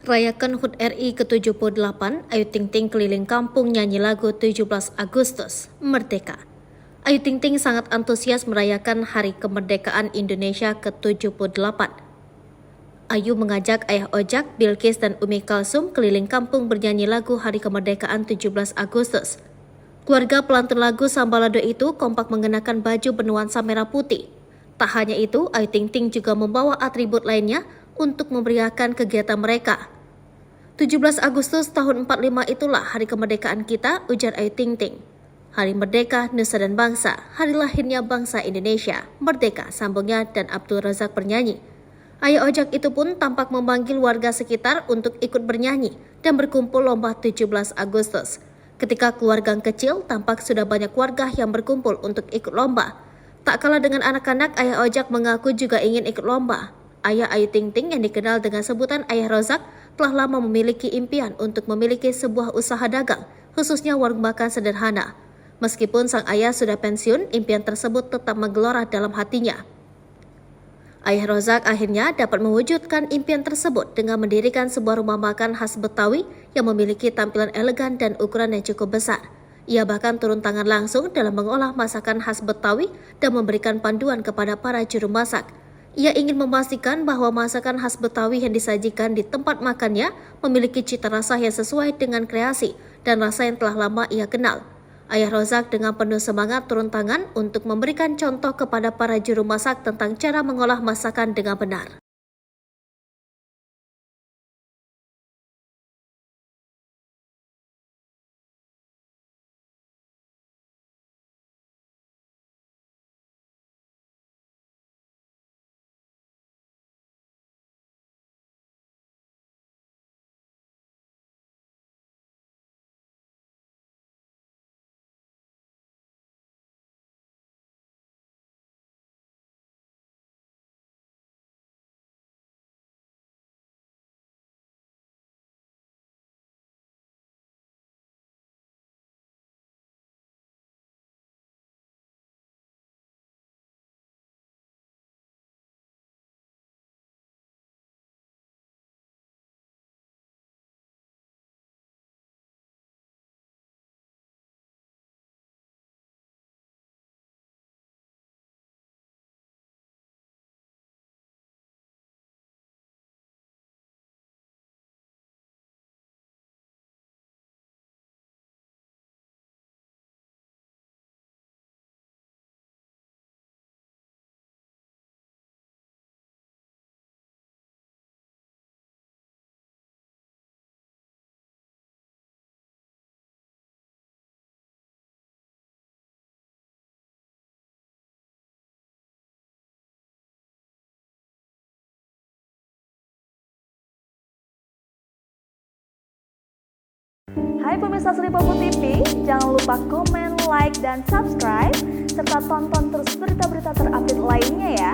Rayakan HUT RI ke-78, Ayu Ting Ting keliling kampung nyanyi lagu 17 Agustus, Merdeka. Ayu Ting Ting sangat antusias merayakan Hari Kemerdekaan Indonesia ke-78. Ayu mengajak Ayah Ojak, Bilkis dan Umi Kalsum keliling kampung bernyanyi lagu Hari Kemerdekaan 17 Agustus. Keluarga pelantun lagu Sambalado itu kompak mengenakan baju bernuansa merah putih. Tak hanya itu, Ayu Ting Ting juga membawa atribut lainnya untuk memeriahkan kegiatan mereka. 17 Agustus tahun 45 itulah hari kemerdekaan kita, ujar Ayu Ting Ting. Hari Merdeka, Nusa dan Bangsa, hari lahirnya bangsa Indonesia, merdeka, sambungnya dan Abdul Razak bernyanyi. Ayah Ojak itu pun tampak memanggil warga sekitar untuk ikut bernyanyi dan berkumpul lomba 17 Agustus. Ketika keluarga kecil, tampak sudah banyak warga yang berkumpul untuk ikut lomba. Tak kalah dengan anak-anak, Ayah Ojak mengaku juga ingin ikut lomba. Ayah Ayu Ting Ting yang dikenal dengan sebutan Ayah Rozak telah lama memiliki impian untuk memiliki sebuah usaha dagang, khususnya warung makan sederhana. Meskipun sang ayah sudah pensiun, impian tersebut tetap menggelora dalam hatinya. Ayah Rozak akhirnya dapat mewujudkan impian tersebut dengan mendirikan sebuah rumah makan khas Betawi yang memiliki tampilan elegan dan ukuran yang cukup besar. Ia bahkan turun tangan langsung dalam mengolah masakan khas Betawi dan memberikan panduan kepada para juru masak. Ia ingin memastikan bahwa masakan khas Betawi yang disajikan di tempat makannya memiliki cita rasa yang sesuai dengan kreasi dan rasa yang telah lama ia kenal. Ayah Rozak dengan penuh semangat turun tangan untuk memberikan contoh kepada para juru masak tentang cara mengolah masakan dengan benar. Hai pemirsa Sri Popo TV, jangan lupa komen, like, dan subscribe, serta tonton terus berita-berita terupdate lainnya ya.